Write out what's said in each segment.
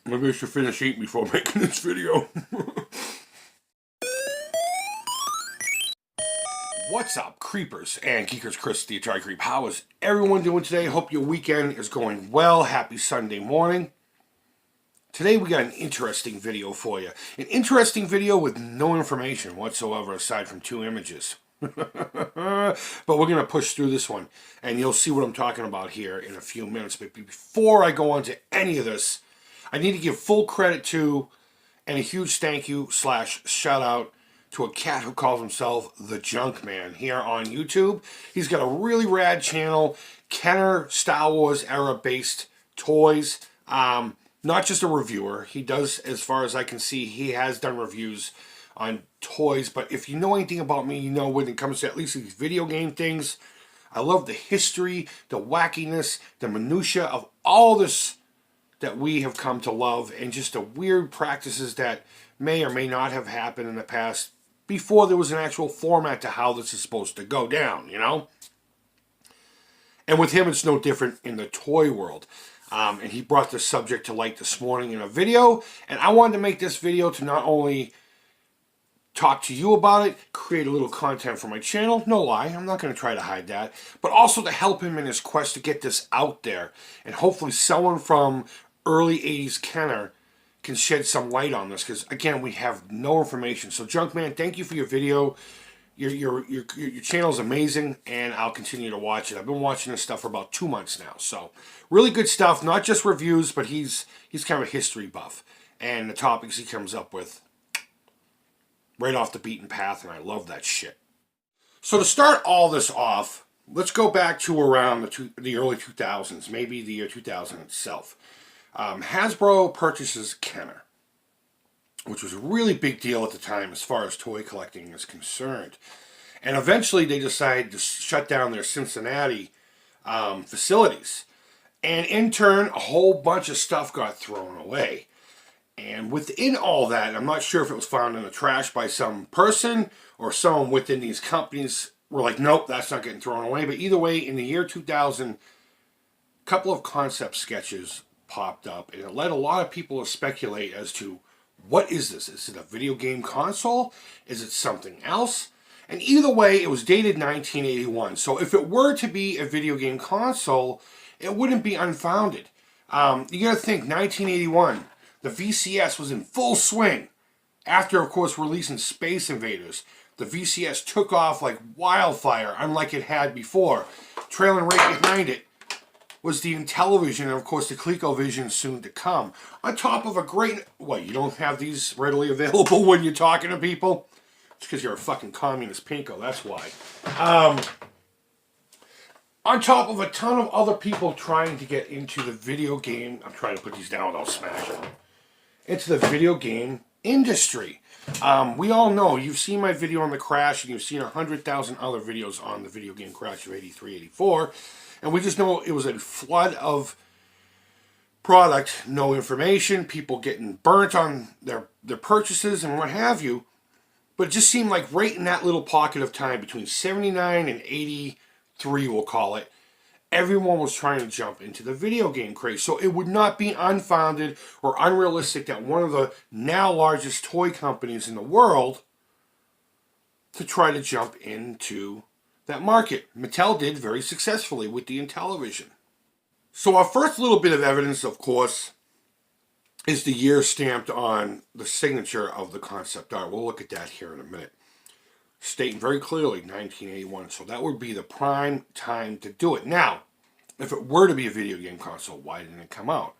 Maybe I should finish eating before making this video. What's up, creepers and geekers? Chris, the Atari Creep. How is everyone doing today? Hope your weekend is going well. Happy Sunday morning. Today we got an interesting video for you. An interesting video with no information whatsoever aside from 2 images. But we're going to push through this one, and you'll see what I'm talking about here in a few minutes. But before I go on to any of this, I need to give full credit to and a huge thank you / shout out to a cat who calls himself the Junkman here on YouTube. He's got a really rad channel, Kenner Star Wars era based toys. Not just a reviewer. He does, as far as I can see, he has done reviews on toys. But if you know anything about me, you know when it comes to at least these video game things, I love the history, the wackiness, the minutia of all this that we have come to love, and just the weird practices that may or may not have happened in the past before there was an actual format to how this is supposed to go down, you know? And with him, it's no different in the toy world. And he brought this subject to light this morning in a video, and I wanted to make this video to not only talk to you about it, create a little content for my channel, no lie, I'm not going to try to hide that, but also to help him in his quest to get this out there, and hopefully someone from early 80s Kenner can shed some light on this, because again, we have no information. So Junkman, thank you for your video. Your channel is amazing, and I'll continue to watch it. I've been watching this stuff for about 2 months now, so really good stuff. Not just reviews, but he's kind of a history buff, and the topics he comes up with right off the beaten path, and I love that shit. So to start all this off, let's go back to around the early 2000s, maybe the year 2000 itself. Hasbro purchases Kenner, which was a really big deal at the time as far as toy collecting is concerned. And eventually they decided to shut down their Cincinnati facilities. And in turn, a whole bunch of stuff got thrown away. And within all that, I'm not sure if it was found in the trash by some person or someone within these companies were like, nope, that's not getting thrown away. But either way, in the year 2000, a couple of concept sketches popped up, and it led a lot of people to speculate as to what is this? Is it a video game console? Is it something else? And either way, it was dated 1981. So if it were to be a video game console, it wouldn't be unfounded. You got to think, 1981, the VCS was in full swing. After, of course, releasing Space Invaders, the VCS took off like wildfire, unlike it had before. Trailing right behind it was the Intellivision, and of course the ColecoVision soon to come. On top of a great... What, you don't have these readily available when you're talking to people? It's because you're a fucking communist pinko, that's why. On top of a ton of other people trying to get into the video game... I'm trying to put these down without smashing them. Into the video game industry. We all know, you've seen my video on the crash, and you've seen 100,000 other videos on the video game crash of 83, 84. And we just know it was a flood of product, no information, people getting burnt on their purchases and what have you. But it just seemed like right in that little pocket of time between 79 and 83, we'll call it, everyone was trying to jump into the video game craze. So it would not be unfounded or unrealistic that one of the now largest toy companies in the world to try to jump into that market. Mattel did very successfully with the Intellivision. So our first little bit of evidence, of course, is the year stamped on the signature of the concept art. We'll look at that here in a minute. Stating very clearly 1981. So that would be the prime time to do it. Now, if it were to be a video game console, why didn't it come out?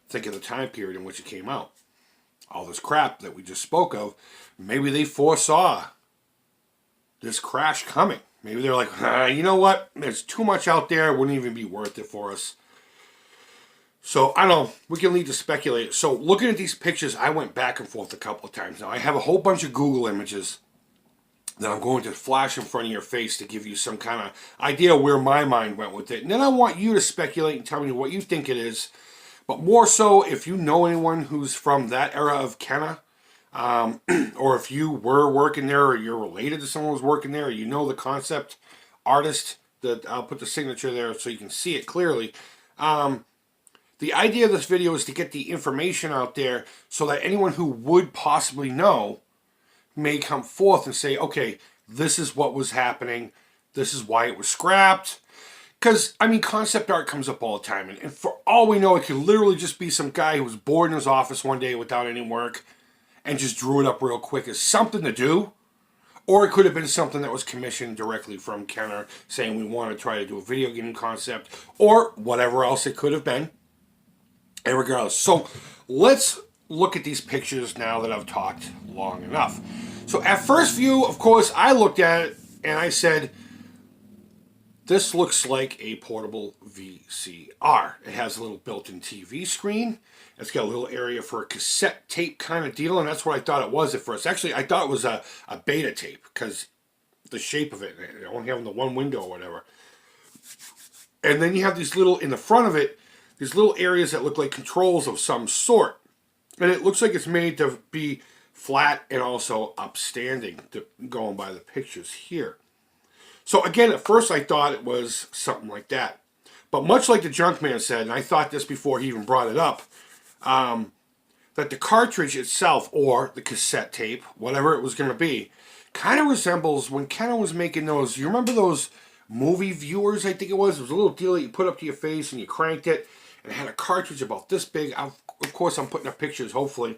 Think of the time period in which it came out. All this crap that we just spoke of, maybe they foresaw this crash coming. Maybe they're like, you know what? There's too much out there. It wouldn't even be worth it for us. So, I don't know. We can lead to speculate. So, looking at these pictures, I went back and forth a couple of times. Now, I have a whole bunch of Google images that I'm going to flash in front of your face to give you some kind of idea where my mind went with it. And then I want you to speculate and tell me what you think it is. But more so, if you know anyone who's from that era of Kenner, or if you were working there, or you're related to someone who's working there, or you know the concept artist, that I'll put the signature there so you can see it clearly. The idea of this video is to get the information out there so that anyone who would possibly know may come forth and say, okay, this is what was happening. This is why it was scrapped. Because, I mean, concept art comes up all the time. And for all we know, it could literally just be some guy who was bored in his office one day without any work and just drew it up real quick as something to do. Or it could have been something that was commissioned directly from Kenner saying we want to try to do a video game concept. Or whatever else it could have been. And regardless. So, let's look at these pictures now that I've talked long enough. So at first view, of course, I looked at it and I said, this looks like a portable VCR. It has a little built-in TV screen. It's got a little area for a cassette tape kind of deal, and that's what I thought it was at first. Actually, I thought it was a beta tape because the shape of it, only having the one window or whatever. And then you have these little, in the front of it, these little areas that look like controls of some sort. And it looks like it's made to be flat and also upstanding, going by the pictures here. So again, at first I thought it was something like that. But much like the Junkman said, and I thought this before he even brought it up, that the cartridge itself, or the cassette tape, whatever it was going to be, kind of resembles when Kenner was making those, you remember those movie viewers, I think it was? It was a little deal that you put up to your face and you cranked it, and it had a cartridge about this big. Of course, I'm putting up pictures, hopefully.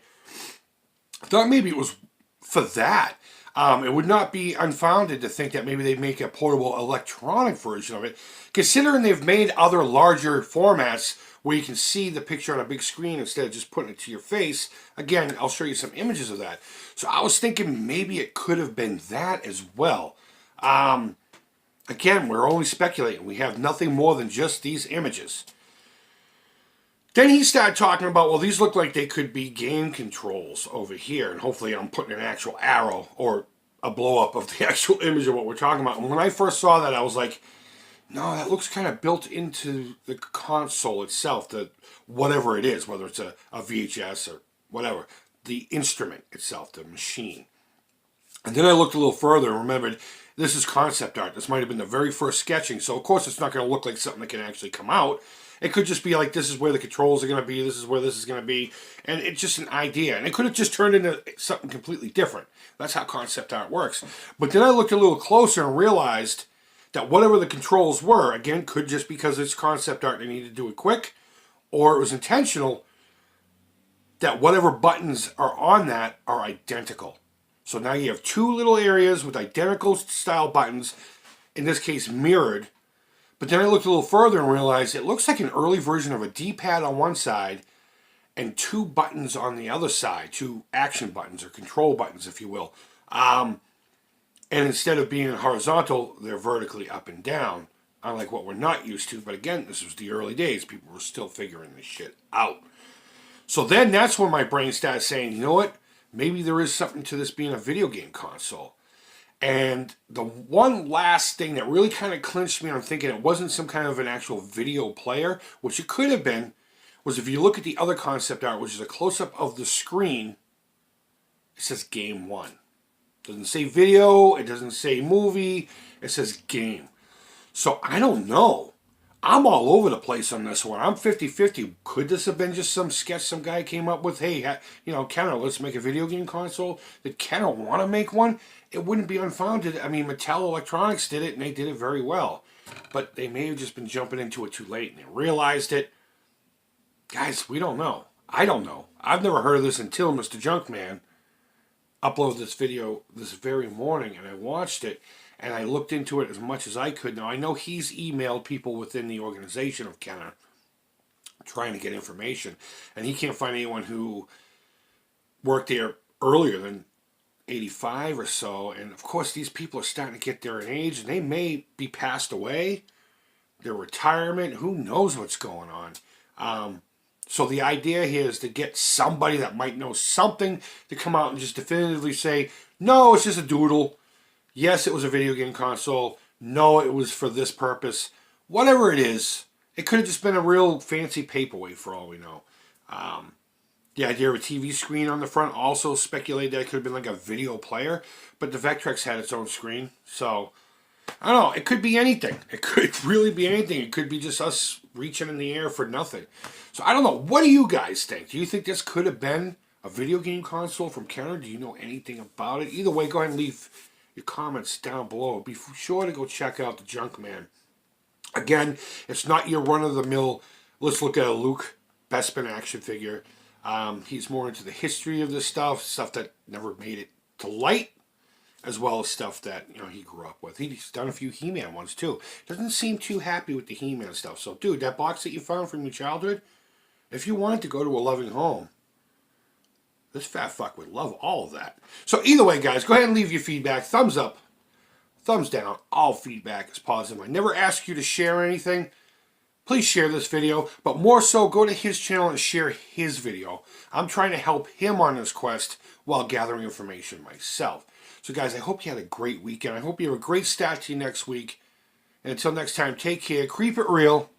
I thought maybe it was for that. It would not be unfounded to think that maybe they'd make a portable electronic version of it, considering they've made other larger formats where you can see the picture on a big screen instead of just putting it to your face. Again, I'll show you some images of that. So I was thinking maybe it could have been that as well. Again, we're only speculating. We have nothing more than just these images. Then he started talking about, well, these look like they could be game controls over here. And hopefully I'm putting an actual arrow or a blow-up of the actual image of what we're talking about. And when I first saw that, I was like, no, that looks kind of built into the console itself, the whatever it is, whether it's a VHS or whatever, the instrument itself, the machine. And then I looked a little further and remembered, this is concept art. This might have been the very first sketching. So, of course, it's not going to look like something that can actually come out. It could just be like, this is where the controls are going to be, this is where this is going to be, and it's just an idea. And it could have just turned into something completely different. That's how concept art works. But then I looked a little closer and realized that whatever the controls were, again, could just because it's concept art, they needed to do it quick, or it was intentional that whatever buttons are on that are identical. So now you have two little areas with identical style buttons, in this case mirrored. But then I looked a little further and realized it looks like an early version of a D-pad on one side and two buttons on the other side, two action buttons or control buttons, if you will. And instead of being horizontal, they're vertically up and down, unlike what we're not used to. But again, this was the early days. People were still figuring this shit out. So then that's when my brain started saying, you know what? Maybe there is something to this being a video game console. And the one last thing that really kind of clinched me on thinking it wasn't some kind of an actual video player, which it could have been, was if you look at the other concept art, which is a close-up of the screen, it says Game 1. It doesn't say video, it doesn't say movie, it says game. So I don't know. I'm all over the place on this one. I'm 50-50. Could this have been just some sketch some guy came up with? Hey, you know, Kenner, let's make a video game console. Did Kenner want to make one? It wouldn't be unfounded. I mean, Mattel Electronics did it, and they did it very well. But they may have just been jumping into it too late, and they realized it. Guys, we don't know. I don't know. I've never heard of this until Mr. Junkman uploaded this video this very morning, and I watched it. And I looked into it as much as I could. Now, I know he's emailed people within the organization of Kenner trying to get information. And he can't find anyone who worked there earlier than 85 or so. And, of course, these people are starting to get their age. And they may be passed away. Their retirement. Who knows what's going on. So the idea here is to get somebody that might know something to come out and just definitively say, no, it's just a doodle. Yes, it was a video game console. No, it was for this purpose. Whatever it is, it could have just been a real fancy paperweight for all we know. The idea of a TV screen on the front also speculated that it could have been like a video player, but the Vectrex had its own screen. So I don't know. It could be anything. It could really be anything. It could be just us reaching in the air for nothing. So I don't know. What do you guys think? Do you think this could have been a video game console from Kenner? Do you know anything about it? Either way, go ahead and leave your comments down below. Be sure to go check out the Junkman. Again, it's not your run-of-the-mill, let's look at a Luke Bespin action figure. He's more into the history of this stuff that never made it to light, as well as stuff that, you know, he grew up with. He's done a few He-Man ones, too. Doesn't seem too happy with the He-Man stuff. So, dude, that box that you found from your childhood, if you wanted to go to a loving home, this fat fuck would love all of that. So, either way, guys, go ahead and leave your feedback. Thumbs up, thumbs down. All feedback is positive. I never ask you to share anything. Please share this video, but more so, go to his channel and share his video. I'm trying to help him on this quest while gathering information myself. So guys, I hope you had a great weekend. I hope you have a great start to your next week. And until next time, take care, creep it real,